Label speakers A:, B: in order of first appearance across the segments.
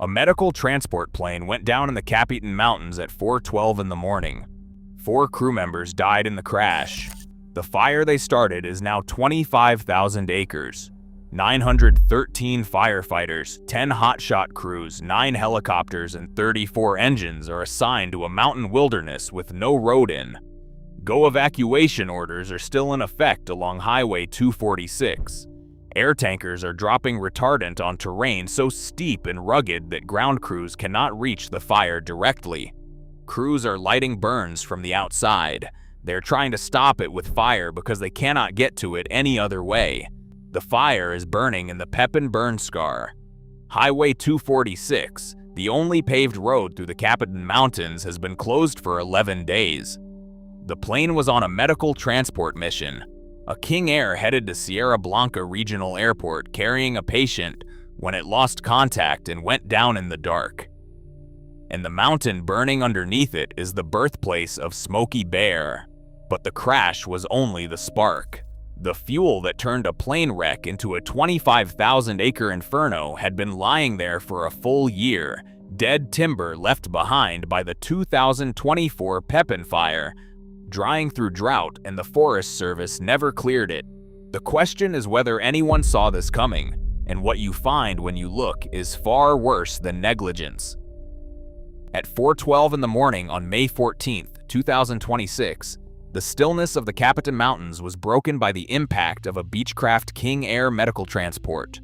A: A medical transport plane went down in the Capitan Mountains at 4:12 in the morning. 4 crew members died in the crash. The fire they started is now 25,000 acres. 913 firefighters, 10 hotshot crews, 9 helicopters, and 34 engines are assigned to a mountain wilderness with no road in. Go evacuation orders are still in effect along Highway 246. Air tankers are dropping retardant on terrain so steep and rugged that ground crews cannot reach the fire directly. Crews are lighting burns from the outside. They're trying to stop it with fire because they cannot get to it any other way. The fire is burning in the Pepin burn scar. Highway 246, the only paved road through the Capitan Mountains, has been closed for 11 days. The plane was on a medical transport mission. A King Air headed to Sierra Blanca Regional Airport carrying a patient when it lost contact and went down in the dark. And the mountain burning underneath it is the birthplace of Smokey Bear. But the crash was only the spark. The fuel that turned a plane wreck into a 25,000-acre inferno had been lying there for a full year, dead timber left behind by the 2024 Pepin fire, drying through drought, and the Forest Service never cleared it. The question is whether anyone saw this coming, and what you find when you look is far worse than negligence. At 4:12 in the morning on May 14, 2026, the stillness of the Capitan Mountains was broken by the impact of a Beechcraft King Air medical transport.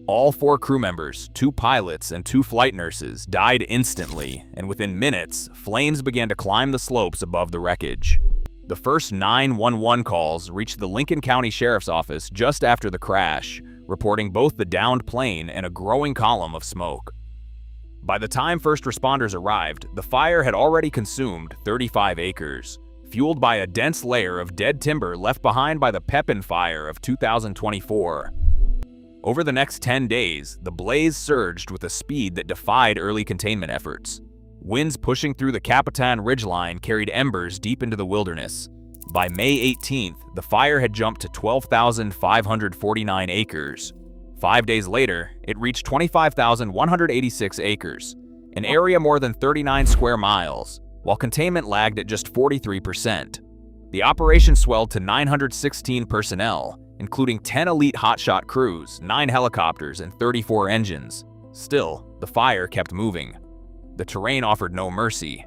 A: All 4 crew members, 2 pilots, and 2 flight nurses died instantly, and within minutes, flames began to climb the slopes above the wreckage. The first 911 calls reached the Lincoln County Sheriff's Office just after the crash, reporting both the downed plane and a growing column of smoke. By the time first responders arrived, the fire had already consumed 35 acres, fueled by a dense layer of dead timber left behind by the Pepin fire of 2024. Over the next 10 days, the blaze surged with a speed that defied early containment efforts. Winds pushing through the Capitan ridgeline carried embers deep into the wilderness. By May 18th, the fire had jumped to 12,549 acres. 5 days later, it reached 25,186 acres, an area more than 39 square miles, while containment lagged at just 43%. The operation swelled to 916 personnel, including 10 elite hotshot crews, 9 helicopters, and 34 engines. Still, the fire kept moving. The terrain offered no mercy.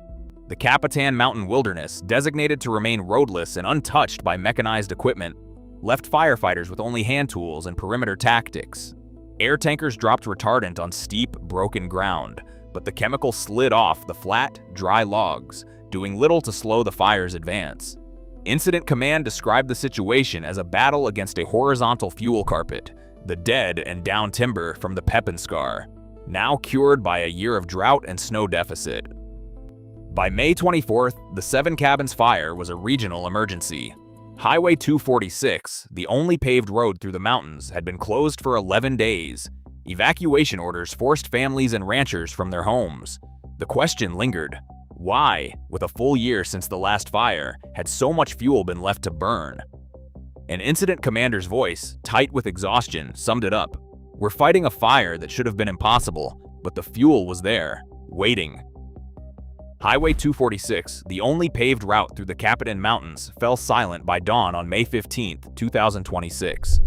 A: The Capitan Mountain Wilderness, designated to remain roadless and untouched by mechanized equipment, left firefighters with only hand tools and perimeter tactics. Air tankers dropped retardant on steep, broken ground, but the chemical slid off the flat, dry logs, doing little to slow the fire's advance. Incident Command described the situation as a battle against a horizontal fuel carpet, the dead and down timber from the Pepin scar, now cured by a year of drought and snow deficit. By May 24th, the Seven Cabins Fire was a regional emergency. Highway 246, the only paved road through the mountains, had been closed for 11 days. Evacuation orders forced families and ranchers from their homes. The question lingered: why, with a full year since the last fire, had so much fuel been left to burn? An incident commander's voice, tight with exhaustion, summed it up. "We're fighting a fire that should have been impossible, but the fuel was there, waiting." Highway 246, the only paved route through the Capitan Mountains, fell silent by dawn on May 15, 2026.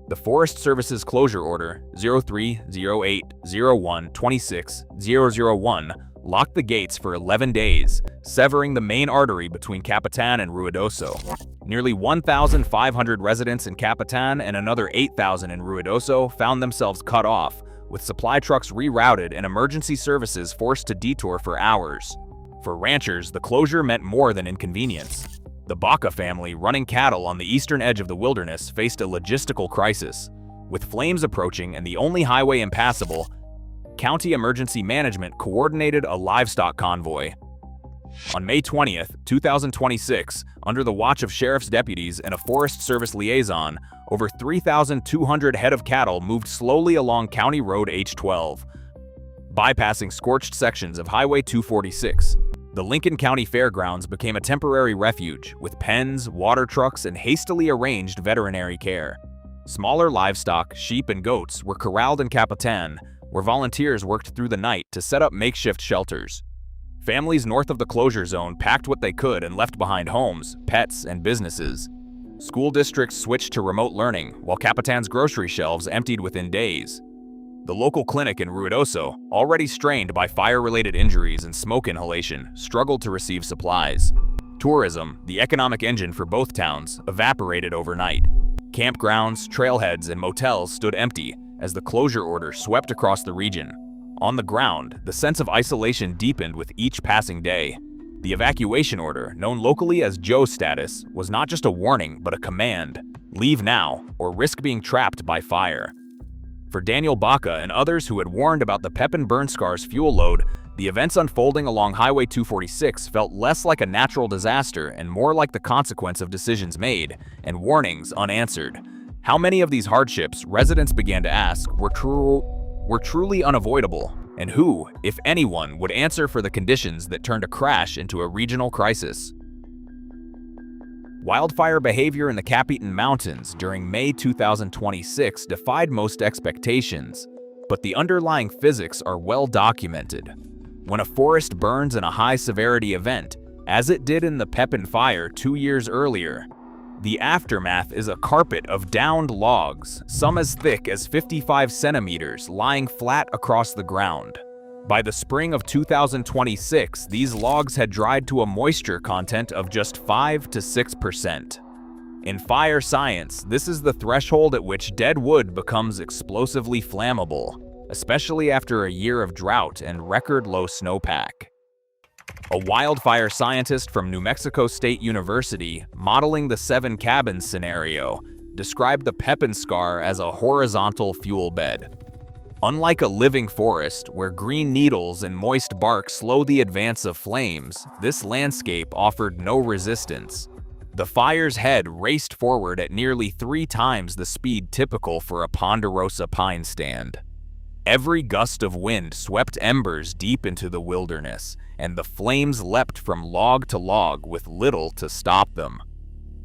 A: The Forest Service's closure order 03-08-01-26-001 locked the gates for 11 days, severing the main artery between Capitan and Ruidoso. Nearly 1,500 residents in Capitan and another 8,000 in Ruidoso found themselves cut off, with supply trucks rerouted and emergency services forced to detour for hours. For ranchers, the closure meant more than inconvenience. The Baca family, running cattle on the eastern edge of the wilderness, faced a logistical crisis. With flames approaching and the only highway impassable, County Emergency Management coordinated a livestock convoy. On May 20th, 2026, under the watch of sheriff's deputies and a Forest Service liaison, over 3,200 head of cattle moved slowly along County Road H12, bypassing scorched sections of Highway 246. The Lincoln County Fairgrounds became a temporary refuge, with pens, water trucks, and hastily arranged veterinary care. Smaller livestock, sheep and goats, were corralled in Capitan, where volunteers worked through the night to set up makeshift shelters. Families north of the closure zone packed what they could and left behind homes, pets, and businesses. School districts switched to remote learning, while Capitan's grocery shelves emptied within days. The local clinic in Ruidoso, already strained by fire-related injuries and smoke inhalation, struggled to receive supplies. Tourism, the economic engine for both towns, evaporated overnight. Campgrounds, trailheads, and motels stood empty as the closure order swept across the region. On the ground, the sense of isolation deepened with each passing day. The evacuation order, known locally as Joe status, was not just a warning but a command: leave now or risk being trapped by fire. For Daniel Baca and others who had warned about the Pepin burn scar's fuel load, the events unfolding along Highway 246 felt less like a natural disaster and more like the consequence of decisions made and warnings unanswered. How many of these hardships, residents began to ask, were truly unavoidable, and who, if anyone, would answer for the conditions that turned a crash into a regional crisis? Wildfire behavior in the Capitan Mountains during May 2026 defied most expectations, but the underlying physics are well documented. When a forest burns in a high-severity event, as it did in the Pepin fire 2 years earlier, the aftermath is a carpet of downed logs, some as thick as 55 centimeters, lying flat across the ground. By the spring of 2026, these logs had dried to a moisture content of just 5 to 6%. In fire science, this is the threshold at which dead wood becomes explosively flammable, especially after a year of drought and record-low snowpack. A wildfire scientist from New Mexico State University, modeling the 7 cabins scenario, described the Pepin scar as a horizontal fuel bed. Unlike a living forest, where green needles and moist bark slow the advance of flames, this landscape offered no resistance. The fire's head raced forward at nearly 3 times the speed typical for a ponderosa pine stand. Every gust of wind swept embers deep into the wilderness, and the flames leapt from log to log with little to stop them.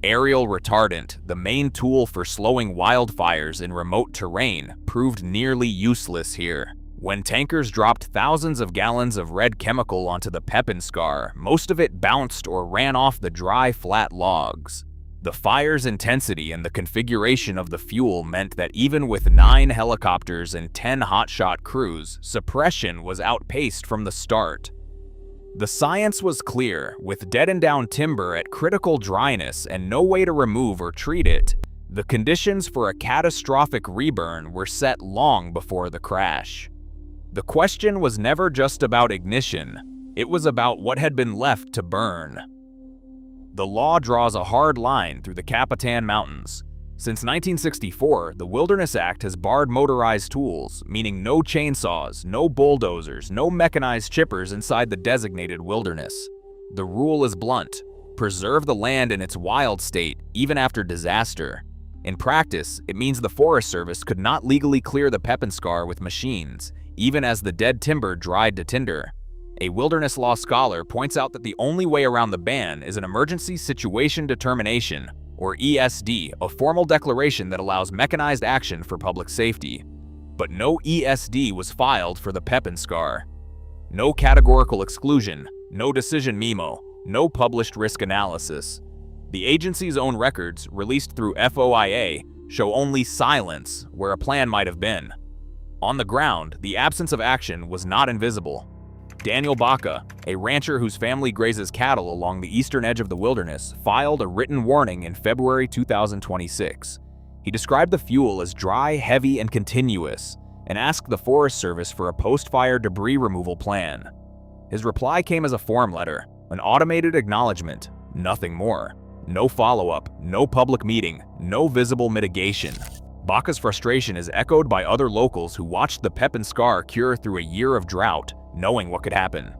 A: Aerial retardant, the main tool for slowing wildfires in remote terrain, proved nearly useless here. When tankers dropped thousands of gallons of red chemical onto the Pepin scar, most of it bounced or ran off the dry, flat logs. The fire's intensity and the configuration of the fuel meant that even with 9 helicopters and 10 hotshot crews, suppression was outpaced from the start. The science was clear: with deadened down timber at critical dryness and no way to remove or treat it, the conditions for a catastrophic reburn were set long before the crash. The question was never just about ignition, it was about what had been left to burn. The law draws a hard line through the Capitan Mountains. Since 1964, the Wilderness Act has barred motorized tools, meaning no chainsaws, no bulldozers, no mechanized chippers inside the designated wilderness. The rule is blunt: preserve the land in its wild state, even after disaster. In practice, it means the Forest Service could not legally clear the Pepin scar with machines, even as the dead timber dried to tinder. A wilderness law scholar points out that the only way around the ban is an emergency situation determination, or ESD, a formal declaration that allows mechanized action for public safety. But no ESD was filed for the Pepin scar. No categorical exclusion, no decision memo, no published risk analysis. The agency's own records, released through FOIA, show only silence where a plan might have been. On the ground, the absence of action was not invisible. Daniel Baca, a rancher whose family grazes cattle along the eastern edge of the wilderness, filed a written warning in February 2026. He described the fuel as dry, heavy, and continuous, and asked the Forest Service for a post-fire debris removal plan. His reply came as a form letter, an automated acknowledgement, nothing more. No follow-up, no public meeting, no visible mitigation. Baca's frustration is echoed by other locals who watched the Pepin scar cure through a year of drought, knowing what could happen.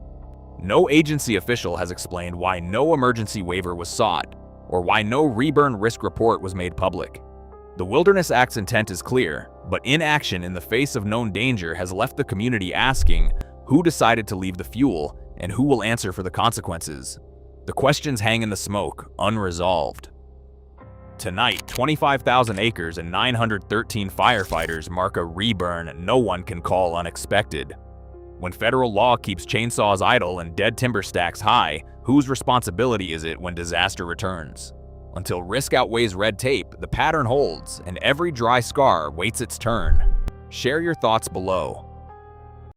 A: No agency official has explained why no emergency waiver was sought, or why no reburn risk report was made public. The Wilderness Act's intent is clear, but inaction in the face of known danger has left the community asking who decided to leave the fuel and who will answer for the consequences. The questions hang in the smoke, unresolved. Tonight, 25,000 acres and 913 firefighters mark a reburn no one can call unexpected. When federal law keeps chainsaws idle and dead timber stacks high, whose responsibility is it when disaster returns? Until risk outweighs red tape, the pattern holds, and every dry scar waits its turn. Share your thoughts below.